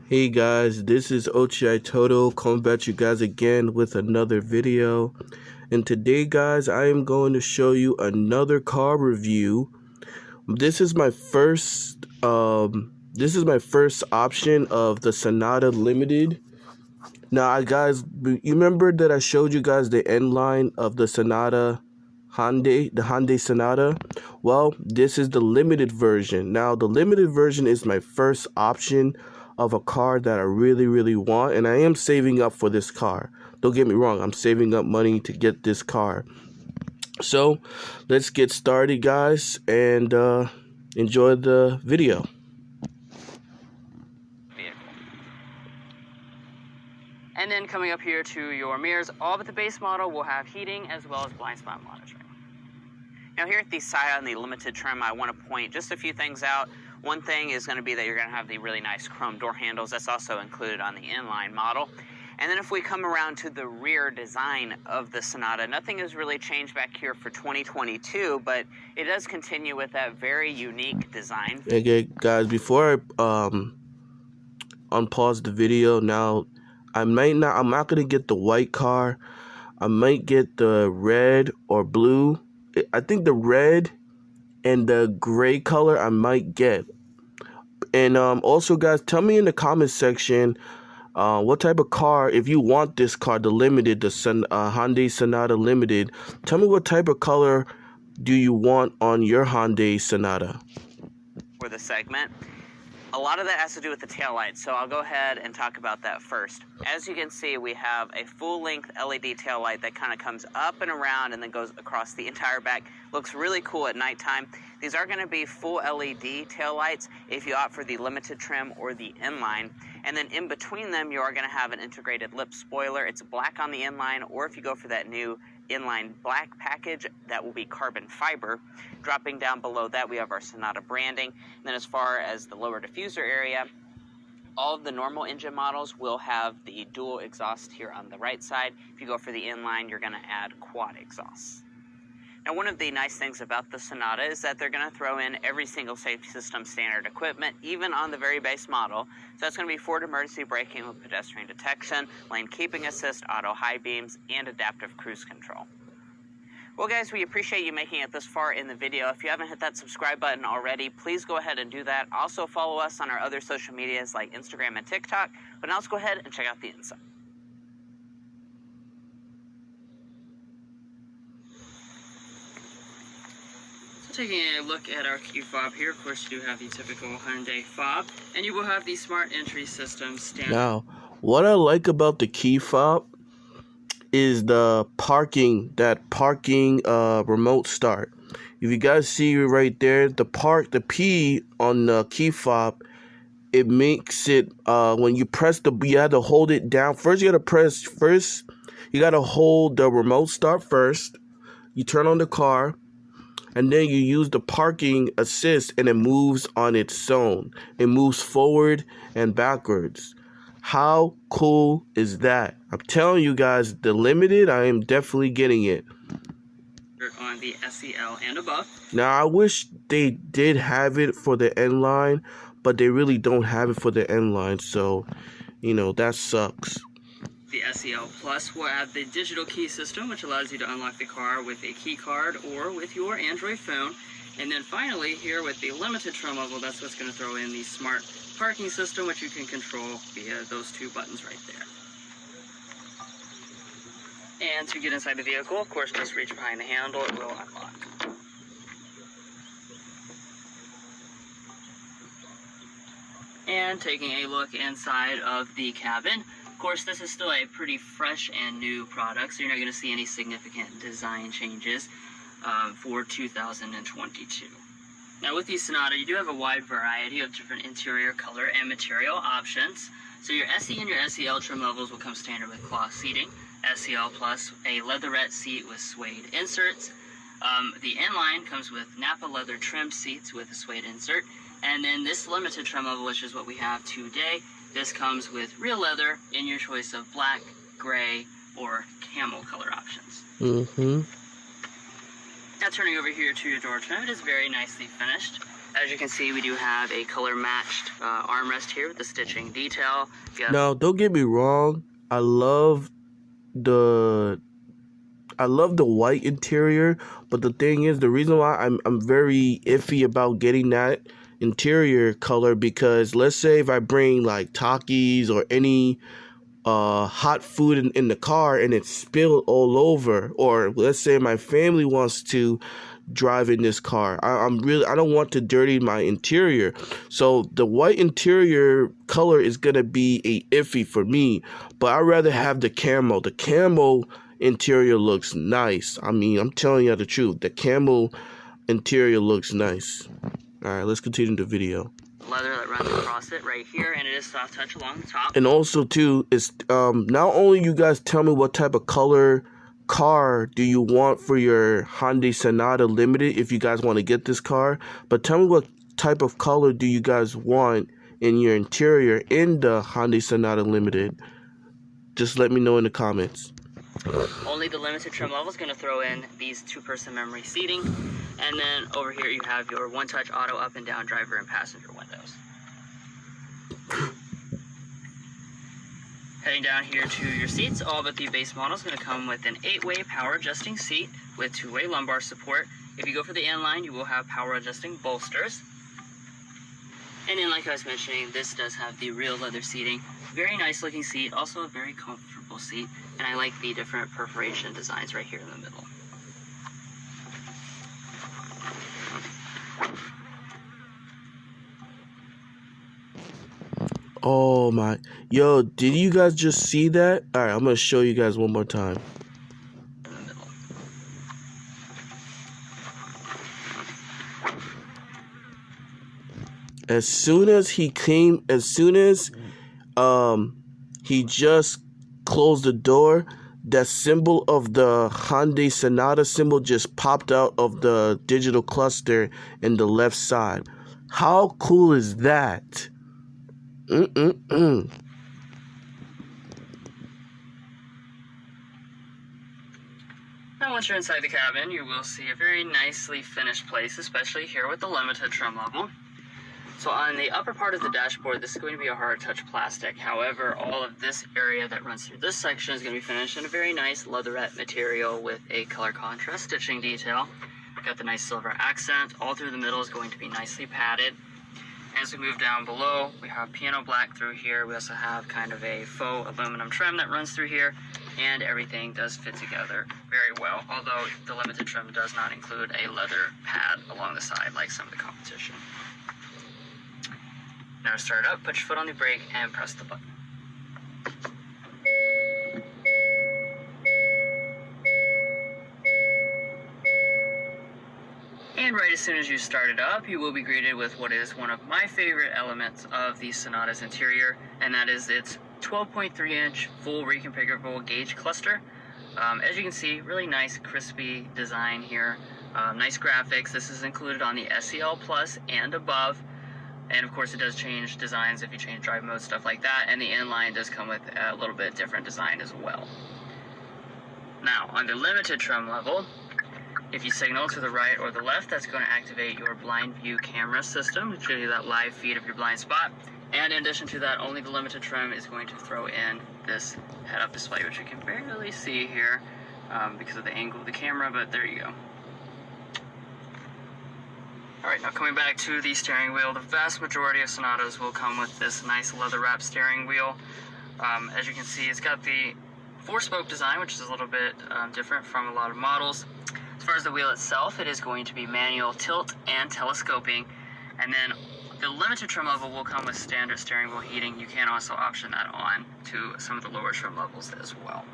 Hey guys, this is Ochi Toto coming back to you guys again with another video. And today guys, I am going to show you another car review. This is my first option of the Sonata Limited. Now guys, you remember that I showed you guys the end line of the Sonata the Hyundai Sonata? Well, this is the limited version. Now, the limited version is my first option of a car that I really want, and I am saving up for this car. Don't get me wrong, I'm saving up money to get this car. So, let's get started, guys, and enjoy the video. And then coming up here to your mirrors, all but the base model will have heating as well as blind spot monitoring. Now here at the side on the limited trim, I want to point just a few things out. One thing is going to be that you're going to have the really nice chrome door handles. That's also included on the inline model. And then if we come around to the rear design of the Sonata, nothing has really changed back here for 2022, but it does continue with that very unique design. Okay, guys, before I unpause the video now, I'm not going to get the white car. I might get the red or blue. I think the red and the gray color I might get. And also, guys, tell me in the comment section what type of car, if you want this car, the limited, the Hyundai Sonata Limited, tell me what type of color do you want on your Hyundai Sonata. For the segment, a lot of that has to do with the taillight, so I'll go ahead and talk about that first. As you can see, we have a full-length LED taillight that kind of comes up and around and then goes across the entire back. Looks really cool at nighttime. These are going to be full LED taillights if you opt for the limited trim or the inline. And then in between them, you are going to have an integrated lip spoiler. It's black on the inline, or if you go for that new inline black package, that will be carbon fiber. Dropping down below that, we have our Sonata branding. And then as far as the lower diffuser area, all of the normal engine models will have the dual exhaust here on the right side. If you go for the inline, you're going to add quad exhausts. Now, one of the nice things about the Sonata is that they're going to throw in every single safety system standard equipment, even on the very base model. So that's going to be forward emergency braking with pedestrian detection, lane keeping assist, auto high beams, and adaptive cruise control. Well, guys, we appreciate you making it this far in the video. If you haven't hit that subscribe button already, please go ahead and do that. Also, follow us on our other social medias like Instagram and TikTok. But now let's go ahead and check out the inside. Taking a look at our key fob here, of course you do have the typical Hyundai fob, and you will have the smart entry system standard. Now, what I like about the key fob is the parking remote start. If you guys see right there, the P on the key fob, it makes it when you press you have to hold it down. You got to hold the remote start first. You turn on the car, and then you use the parking assist, and it moves on its own. It moves forward and backwards. How cool is that? I'm telling you guys, the limited, I am definitely getting it. On the SEL and above. Now, I wish they did have it for the N line, but they really don't have it for the N line, so, that sucks. The SEL Plus will add the digital key system, which allows you to unlock the car with a key card or with your Android phone. And then finally, here with the limited trim level, that's what's going to throw in the smart parking system, which you can control via those two buttons right there. And to get inside the vehicle, of course, just reach behind the handle, it will unlock. And taking a look inside of the cabin, of course, this is still a pretty fresh and new product, so you're not going to see any significant design changes for 2022. Now, with the Sonata, you do have a wide variety of different interior color and material options. So your SE and your SEL trim levels will come standard with cloth seating. SEL Plus, a leatherette seat with suede inserts. The N-Line comes with Napa leather trim seats with a suede insert. And then this limited trim level, which is what we have today, this comes with real leather in your choice of black, gray, or camel color options. Mm-hmm. Now turning over here to your door trim, it is very nicely finished. As you can see, we do have a color matched armrest here with the stitching detail. Now, don't get me wrong. I love the white interior, but the thing is, the reason why I'm very iffy about getting that interior color, because let's say if I bring like Takis or any hot food in the car and it's spilled all over, or let's say my family wants to drive in this car, I don't want to dirty my interior. So the white interior color is gonna be a iffy for me, but I'd rather have the camo. The camo interior looks nice. I mean, I'm telling you the truth, the camo interior looks nice. All right, let's continue the video. Leather that runs across it right here, and it is soft touch along the top. And also too, it's not only you guys tell me what type of color car do you want for your Hyundai Sonata Limited if you guys want to get this car, but tell me what type of color do you guys want in your interior in the Hyundai Sonata Limited. Just let me know in the comments. Only the limited trim level is going to throw in these two-person memory seating, and then over here you have your one-touch auto up and down driver and passenger windows. Heading down here to your seats, all but the base model is going to come with an 8-way power adjusting seat with 2-way lumbar support. If you go for the inline, you will have power adjusting bolsters. And then, like I was mentioning, this does have the real leather seating. Very nice looking seat, also a very comfortable seat, and I like the different perforation designs right here in the middle. Oh my, yo, did you guys just see that? All right, I'm gonna show you guys one more time. As soon as he just closed the door, that symbol of the Hyundai Sonata symbol just popped out of the digital cluster in the left side. How cool is that? Now once you're inside the cabin, you will see a very nicely finished place, especially here with the limited trim level. So on the upper part of the dashboard, this is going to be a hard touch plastic. However, all of this area that runs through this section is going to be finished in a very nice leatherette material with a color contrast stitching detail. Got the nice silver accent. All through the middle is going to be nicely padded. As we move down below, we have piano black through here. We also have kind of a faux aluminum trim that runs through here, and everything does fit together very well, although the limited trim does not include a leather pad along the side like some of the competition. Now start up, put your foot on the brake, and press the button. And right as soon as you start it up, you will be greeted with what is one of my favorite elements of the Sonata's interior, and that is its 12.3-inch full reconfigurable gauge cluster. As you can see, really nice crispy design here. Nice graphics. This is included on the SEL Plus and above. And of course it does change designs if you change drive mode, stuff like that. And the inline does come with a little bit different design as well. Now, on the limited trim level, if you signal to the right or the left, that's going to activate your blind view camera system to show you that live feed of your blind spot. And in addition to that, only the limited trim is going to throw in this head-up display, which you can barely see here because of the angle of the camera, but there you go. Alright, now coming back to the steering wheel, the vast majority of Sonatas will come with this nice leather-wrapped steering wheel. As you can see, it's got the 4-spoke design, which is a little bit different from a lot of models. As far as the wheel itself, it is going to be manual tilt and telescoping. And then the limited trim level will come with standard steering wheel heating. You can also option that on to some of the lower trim levels as well.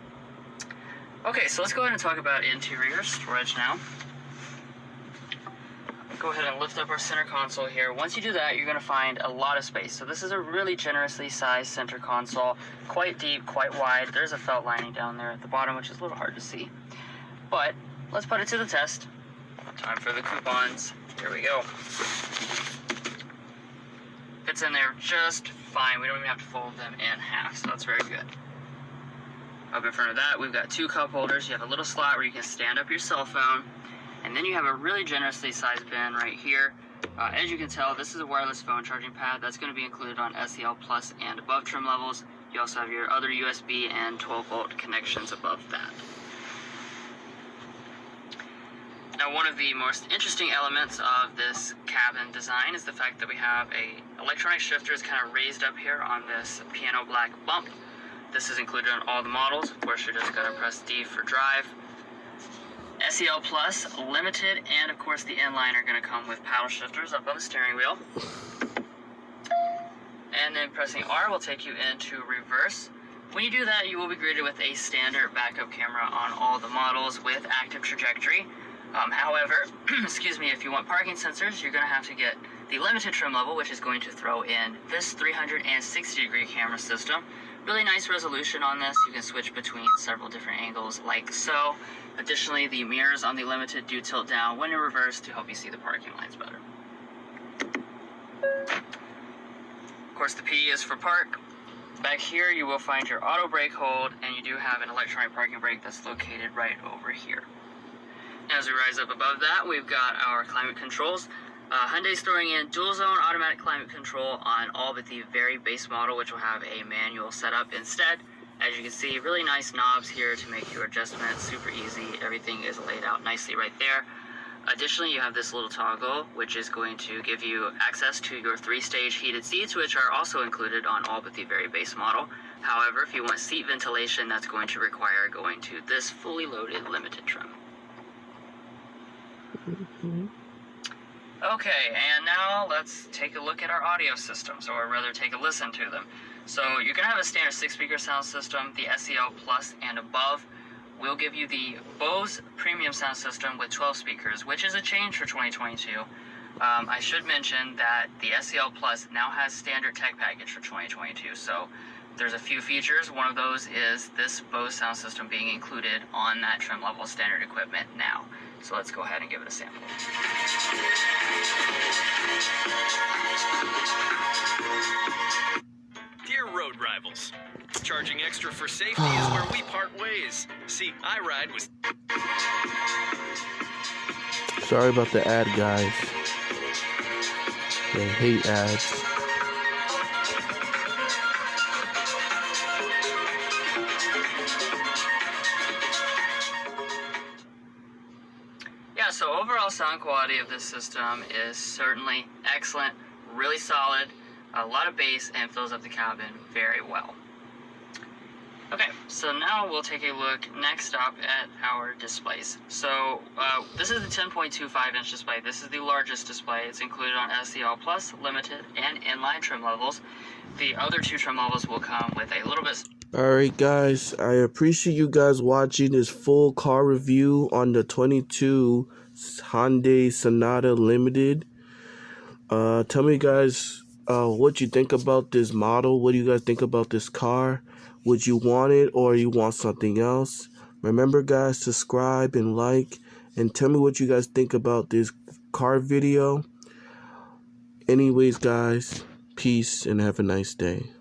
Okay, so let's go ahead and talk about interior storage now. Go ahead and lift up our center console here. Once you do that, you're going to find a lot of space. So this is a really generously sized center console, quite deep, quite wide. There's a felt lining down there at the bottom, which is a little hard to see. But let's put it to the test. Time for the coupons. Here we go. Fits in there just fine. We don't even have to fold them in half, so that's very good. Up in front of that, we've got 2 cup holders. You have a little slot where you can stand up your cell phone. And then you have a really generously sized bin right here. As you can tell, this is a wireless phone charging pad that's going to be included on SEL Plus and above trim levels. You also have your other USB and 12-volt connections above that. Now, one of the most interesting elements of this cabin design is the fact that we have a electronic shifters kind of raised up here on this piano black bump. This is included on all the models. Of course, you're just going to press D for drive. SEL Plus, Limited, and of course the Inline are going to come with paddle shifters up on the steering wheel. And then pressing R will take you into reverse. When you do that, you will be greeted with a standard backup camera on all the models with active trajectory. However, excuse me, if you want parking sensors, you're going to have to get the limited trim level, which is going to throw in this 360-degree camera system. Really nice resolution on this. You can switch between several different angles like so. Additionally, the mirrors on the limited do tilt down when in reverse to help you see the parking lines better. Of course, the P is for park. Back here, you will find your auto brake hold, and you do have an electronic parking brake that's located right over here. As we rise up above that, we've got our climate controls. Hyundai's throwing in dual zone automatic climate control on all but the very base model, which will have a manual setup instead. As you can see, really nice knobs here to make your adjustments super easy. Everything is laid out nicely right there. Additionally, you have this little toggle, which is going to give you access to your 3-stage heated seats, which are also included on all but the very base model. However, if you want seat ventilation, that's going to require going to this fully loaded limited trim. Okay, and now let's take a look at our audio systems, or rather take a listen to them. So you're going to have a standard 6-speaker sound system. The SEL Plus and above will give you the Bose premium sound system with 12 speakers, which is a change for 2022. I should mention that the SEL Plus now has standard tech package for 2022, so there's a few features. One of those is this Bose sound system being included on that trim level standard equipment now. So let's go ahead and give it a sample. Dear road rivals, charging extra for safety is where we part ways. See, I ride with... Sorry about the ad, guys. I hate ads. So overall sound quality of this system is certainly excellent, really solid, a lot of bass, and fills up the cabin very well. Okay, so now we'll take a look next up at our displays. So this is the 10.25-inch display. This is the largest display. It's included on SEL Plus, Limited, and Inline trim levels. The other 2 trim levels will come with a little bit... Alright guys, I appreciate you guys watching this full car review on the 22 Hyundai Sonata Limited. Tell me guys what you think about this model. What do you guys think about this car? Would you want it or you want something else? Remember guys, subscribe and like, and tell me what you guys think about this car video. Anyways guys, peace and have a nice day.